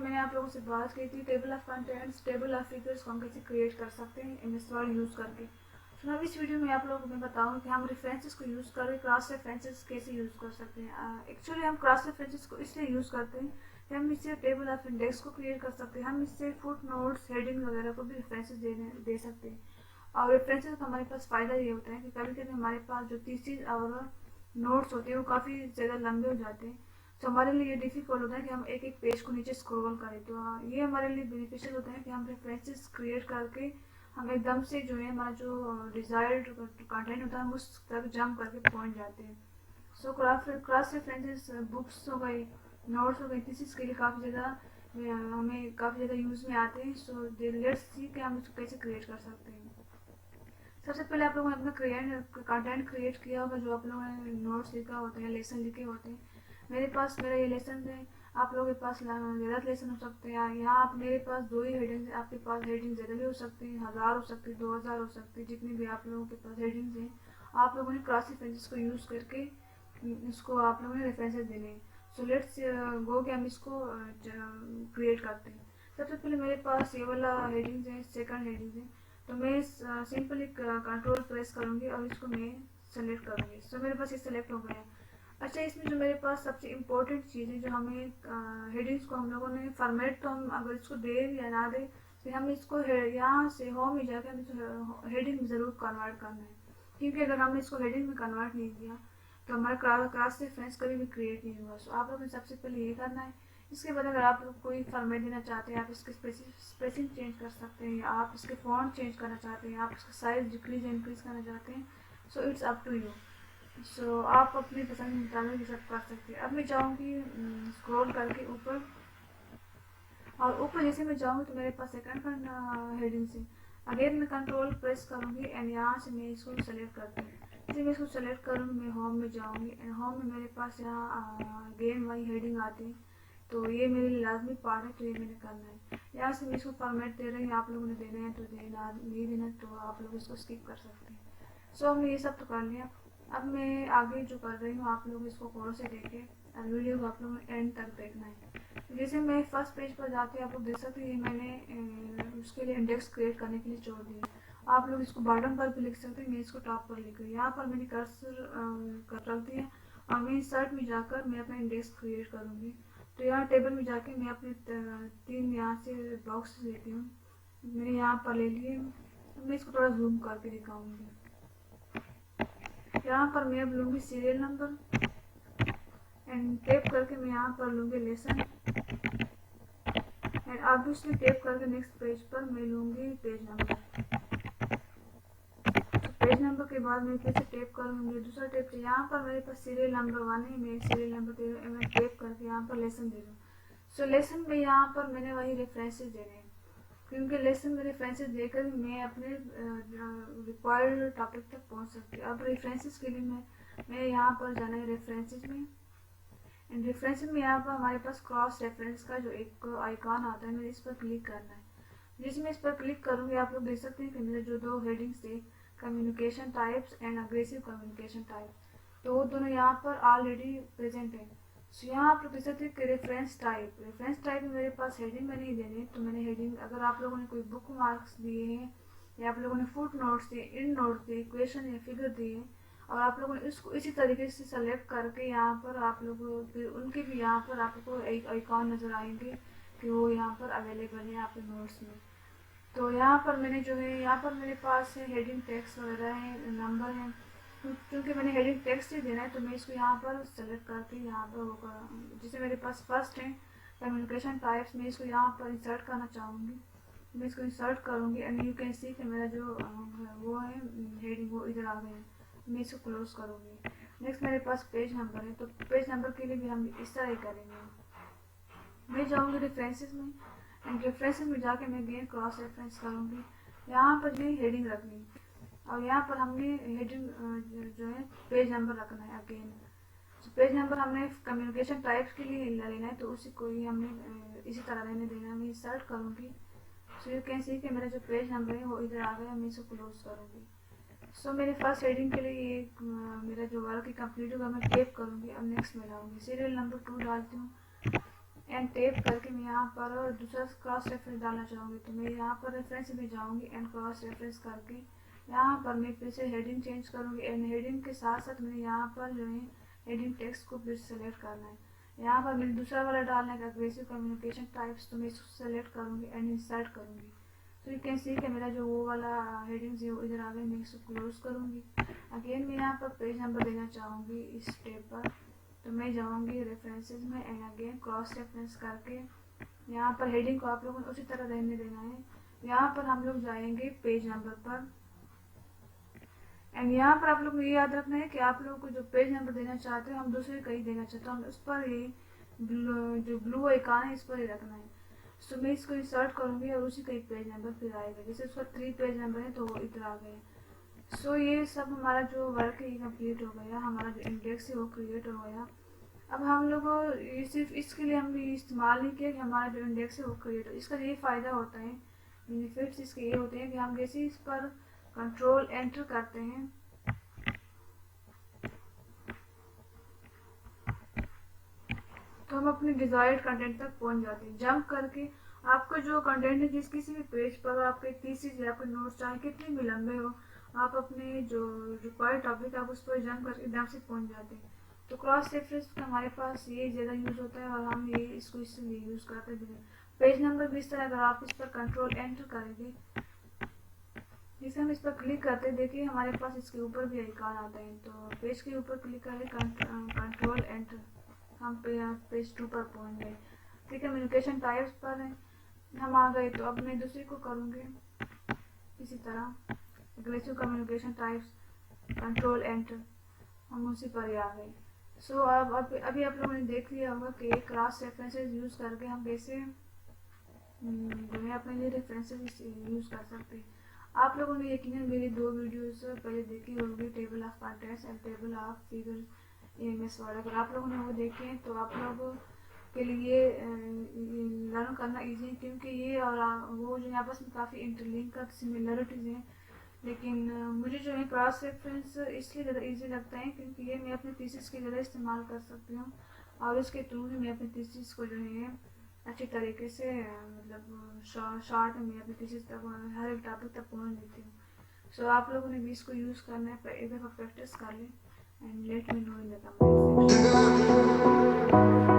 मैंने आप लोगों से बात की थी table of contents, table of figures को हम कैसे क्रिएट कर सकते हैं एमएस वर्ड यूज़ करके। तो अब इस वीडियो में आप लोगों को मैं बताऊँ कि हम रेफरेंसेस को यूज़ करके क्रॉस रेफरेंसेस कैसे यूज़ कर सकते हैं। एक्चुअली हम क्रॉस रेफरेंसेस को इसलिए यूज़ करते हैं कि हम इससे टेबल ऑफ इंडेक्स को क्रिएट कर सकते हैं, हम इससे फुट नोट्स, हेडिंग वगैरह को भी रेफरेंसेस दे सकते हैं। और रेफरेंसेस का हमारे पास फ़ायदा ये होता है कि कभी कभी हमारे पास जो थीसिस और नोट्स होते हैं वो काफ़ी ज़्यादा लंबे हो जाते हैं, तो हमारे लिए ये डिफ़िकल्ट होता है कि हम एक एक पेज को नीचे स्क्रॉल करें। तो ये हमारे लिए बेनिफिशियल होता है कि हम रेफरेंसेस क्रिएट करके हम एकदम से जो है हमारा जो डिज़ायर्ड कंटेंट होता है हम उस तक जंप करके पहुंच जाते हैं। सो क्रॉस रेफरेंसेस बुक्स हो गई, नोट्स हो गई, थीसिस के लिए काफ़ी ज़्यादा हमें काफ़ी ज़्यादा यूज़ में आते हैं। सो लेट्स सी कि हम इसको कैसे क्रिएट कर सकते हैं। सबसे पहले आप लोगों ने अपना कंटेंट क्रिएट किया होगा, जो आप लोगों ने नोट्स लिखा होते हैं, लेसन लिखे होते हैं। मेरा ये लेसन है, आप लोगों के पास ज़्यादा लेसन हो सकते हैं। यहाँ आप मेरे पास 2 ही हेडिंग्स, आपके पास हेडिंग ज़्यादा भी हो सकती है, 1000 हो सकती है, 2000 हो सकती है, जितनी भी आप लोगों के पास हेडिंग्स हैं। आप लोगों ने क्रॉस रेफरेंसेस को यूज़ करके इसको आप लोगों ने रेफरेंसेस देने हैं। सो लेट्स गो कि हम इसको क्रिएट करते हैं। सबसे पहले मेरे पास ये वाला हेडिंग्स है, सेकंड हेडिंग्स है। तो मैं सिंपली कंट्रोल प्रेस करूँगी और इसको मैं सेलेक्ट करूँगी। सो मेरे पास ये सेलेक्ट हो गया है। अच्छा, इसमें जो मेरे पास सबसे इम्पोर्टेंट चीज़ है, जो हमें हेडिंग्स को हम लोगों ने फॉर्मेट, तो हम अगर इसको दे या ना दे, फिर हम इसको यहाँ से होम में जाकर हम इसको हेडिंग में ज़रूर कन्वर्ट करना है। क्योंकि अगर हमने इसको हेडिंग में कन्वर्ट नहीं किया तो हमारा क्रॉस रेफरेंस कभी भी क्रिएट नहीं होगा। सो आप लोगों ने सबसे पहले ये करना है। इसके बाद अगर आप लोग कोई फॉर्मेट देना चाहते हैं, आप इसके स्पेसिंग चेंज कर सकते हैं, या आप इसके फॉन्ट चेंज करना चाहते हैं, आप इसका साइज डिक्रीज या इंक्रीज करना चाहते हैं। So it's up to you. So आप अपनी पसंद के मुताबिक ये सब कर सकते हैं। अब मैं जाऊँगी स्क्रॉल करके ऊपर, और ऊपर जैसे मैं जाऊँगी तो मेरे पास सेकंड हेडिंग से अगेन मैं कंट्रोल प्रेस करूँगी एंड यहाँ से मैं इसको सेलेक्ट करती हूँ। जैसे मैं इसको सेलेक्ट करूँगी, मैं होम में जाऊँगी एंड होम में मेरे पास यहाँ अगेन वही हेडिंग आती है। तो ये मेरे लिए लाजमी पार्ट है, तो ये मैंने करना है। यहाँ से मैं इसको फॉर्मेट दे रही हूँ, आप लोगों ने देना है तो देना, नहीं देना तो आप लोग इसको स्किप कर सकते हैं। सो हमने ये सब तो कर लिया। अब मैं आगे जो कर रही हूँ, आप लोग इसको गौर से देखें और वीडियो को आप लोगों ने एंड तक देखना है। जैसे मैं फर्स्ट पेज पर जाके आप लोग देख सकते हैं, मैंने उसके लिए इंडेक्स क्रिएट करने के लिए छोड़ दिया। आप लोग इसको बॉटम पर भी लिख सकते हैं, मैं इसको टॉप पर लिख रही हूँ। यहाँ पर मैंने कर्सर रख दिया और मैं इंसर्ट में जाकर मैं अपना इंडेक्स क्रिएट करूँगी। तो यहाँ टेबल में जाके मैं अपने 3 यहाँ से बॉक्स लेती हूँ, मैंने यहाँ पर ले लिए। मैं इसको थोड़ा जूम करके दिखाऊंगी। यहाँ पर मैं अब लूँगी सीरियल नंबर एंड टैप करके मैं यहाँ पर लूँगी लेसन एंड ऑब्वियसली टैप करके नेक्स्ट पेज पर मैं लूँगी पेज नंबर। तो पेज नंबर के बाद मैं फिर से टैप करूँगी, दूसरा टैप से यहाँ पर मेरे पास सीरियल नंबर 1 है, मैं सीरियल नंबर मैं टैप करके यहाँ पर लेसन दे दूँ। सो लेसन में यहाँ पर मैंने वही रेफरेंसेस देने हैं, क्योंकि लेसन में रेफरेंसेस देकर मैं अपने रिक्वायर्ड टॉपिक तक पहुँच सकती हूँ। अब रेफरेंसेस के लिए मैं यहाँ पर जाना है रेफरेंसेस में एंड रेफरेंसेस में यहाँ पर हमारे पास क्रॉस रेफरेंस का जो एक आइकॉन आता है, मुझे इस पर क्लिक करना है। जिसमें इस पर क्लिक करूँगी आप लोग देख सकते हैं कि मेरे जो 2 हेडिंग्स थे, communication types and aggressive communication type, तो वो दोनों यहाँ पर ऑलरेडी प्रेजेंट है। सो यहाँ आप लोग देख सकते हैं कि रेफरेंस टाइप में मेरे पास हेडिंग में नहीं देने, तो मैंने हेडिंग, अगर आप लोगों ने कोई बुक मार्क्स दिए हैं या आप लोगों ने फुट नोट्स दिए, इन नोट्स दिए, क्वेश्चन या फिगर दिए, और आप लोगों ने इसको इसी तरीके से सेलेक्ट करके यहाँ पर आप लोग फिर उनके भी यहाँ पर आपको एक आइकॉन नज़र आएंगे कि वो यहाँ पर अवेलेबल है आपके नोट्स में। तो यहाँ पर मैंने जो है, यहाँ पर मेरे पास है हेडिंग टेक्स्ट वगैरह है, नंबर है। क्योंकि मैंने हेडिंग टेक्स्ट ही देना है तो मैं इसको यहाँ पर सेलेक्ट करके यहाँ पर होगा, जैसे मेरे पास फर्स्ट है कम्युनिकेशन टाइप्स, मैं इसको यहाँ पर इंसर्ट करना चाहूँगी, मैं इसको इंसर्ट करूँगी एंड यू कैन सी कि मेरा जो वो है हेडिंग वो इधर आ गया है। मैं इसको क्लोज करूँगी। नेक्स्ट मेरे पास पेज नंबर है, तो पेज नंबर के लिए भी हम इस तरह ही करेंगे। मैं जाऊँगी रेफरेंसेस में एंड रेफरेंसेस में जाके मैं अगेन क्रॉस रेफरेंस करूँगी। यहाँ पर ये हेडिंग रखनी और यहाँ पर हमने हेडिंग जो है पेज नंबर रखना है अगेन। तो पेज नंबर हमने कम्युनिकेशन टाइप्स के लिए लेना है, तो उसी को ही हमने इसी तरह रहने देना है। मैं सर्च करूँगी, सो यू कैन सी कि मेरा जो पेज नंबर है वो इधर आ गया, मैं इसको क्लोज करूँगी। सो मेरे फर्स्ट हेडिंग के लिए ये मेरा जो वर्क है कंप्लीट होगा, मैं टैप करूँगी। अब नेक्स्ट में लाऊँगी, सीरियल नंबर 2 डालती हूँ एंड टैप करके मैं यहाँ पर दूसरा क्रॉस रेफरेंस डालना चाहूँगी। तो मैं यहाँ पर रेफरेंस में जाऊँगी एंड क्रॉस रेफरेंस करके यहाँ पर मैं फिर से हेडिंग चेंज करूँगी एंड हेडिंग के साथ साथ मैंने यहाँ पर जो है हेडिंग टेक्स्ट को फिर सेलेक्ट करना है। यहाँ पर मैंने दूसरा वाला डालना है अग्रेसिव कम्युनिकेशन टाइप्स, तो मैं इसको सेलेक्ट करूँगी एंड इंसर्ट करूँगी। तो यू कैन सी कि मेरा जो वो वाला हेडिंग्स है वो इधर आ गए। मैं इसको क्लोज करूँगी। अगेन मैं यहाँ पर पेज नंबर देना चाहूँगी इस टैब पर, तो मैं जाऊँगी रेफरेंसेस में एंड अगेन क्रॉस रेफरेंस करके यहाँ पर हेडिंग को आप लोगों को उसी तरह रहने देना है। यहाँ पर हम लोग जाएंगे पेज नंबर पर एंड यहाँ पर आप लोग को ये याद रखना है कि आप लोग को जो पेज नंबर देना चाहते हो हम दूसरे कहीं देना चाहते हो, हम उस पर ही जो ब्लू आइकन है इस पर ही रखना है। तो मैं इसको इंसर्ट करूँगी और उसी का एक पेज नंबर फिर आएगा। जैसे उसका 3 पेज नंबर है तो वो इधर आ गए। सो ये सब हमारा जो वर्क है ये कंप्लीट हो गया, हमारा जो इंडेक्स है वो क्रिएट हो गया। अब हम लोग ये सिर्फ इसके लिए हम इस्तेमाल नहीं किया कि हमारा जो इंडेक्स है वो क्रिएट हो। इसका ये फ़ायदा होता है, बेनिफिट्स इसके ये होते हैं कि हम जैसे इस पर कंट्रोल एंटर करते हैं तो हम अपने डिजायर्ड कंटेंट तक पहुंच जाते हैं। जंप करके आपका जो कंटेंट है जिस किसी भी पेज पर आपके थीसिस या आपके नोट्स चाहे कितने भी लंबे हो, आप अपने जो रिक्वायर्ड टॉपिक आप उस पर जंप करके एकदम से पहुंच जाते हैं। तो क्रॉस रेफरेंस का हमारे पास ये ज़्यादा यूज़ होता है और हम ये इसको इसलिए यूज़ करते हैं। पेज नंबर भी इस तरह अगर आप इस पर कंट्रोल एंटर करेंगे, जैसे हम इस पर क्लिक करते हैं देखिए हमारे पास इसके ऊपर भी आइकन आता है। तो पेज के ऊपर क्लिक करें कंट्रोल एंटर, हम पेज 2 पर पहुंच गए। ठीक है, कम्युनिकेशन टाइप्स पर हम आ गए। तो अब मैं दूसरी को करूँगी इसी तरह aggressive communication types, control enter, हम उसी पर ही आ गए। सो अब अभी आप लोगों ने देख लिया होगा कि क्रॉस रेफरेंसेस यूज़ करके हम कैसे जो है अपने लिए रेफरेंसेस यूज़ कर सकते हैं। आप लोगों ने यकीनन मेरी 2 वीडियोस पहले देखी होगी, table of contents and table of figure MS word. अगर आप लोगों ने वो देखे हैं तो आप लोगों के लिए लर्न करना इजी है, क्योंकि ये और वो जो आपस में काफ़ी इंटरलिंक का सिमिलरिटीज़ हैं। लेकिन मुझे जो है क्रॉस रेफरेंस इसलिए ज़्यादा इजी लगता है क्योंकि ये मैं अपने थीसिस के ज़्यादा इस्तेमाल कर सकती हूँ और इसके थ्रू ही मैं अपनी थीसिस को जो है अच्छी तरीके से मतलब शॉर्ट में अपनी थीसिस तक हर एक टॉपिक तक पहुँच देती हूँ। सो आप लोगों ने भी इसको यूज़ करना है, एक दफ़ा प्रैक्टिस कर लें and let me know in the comment section.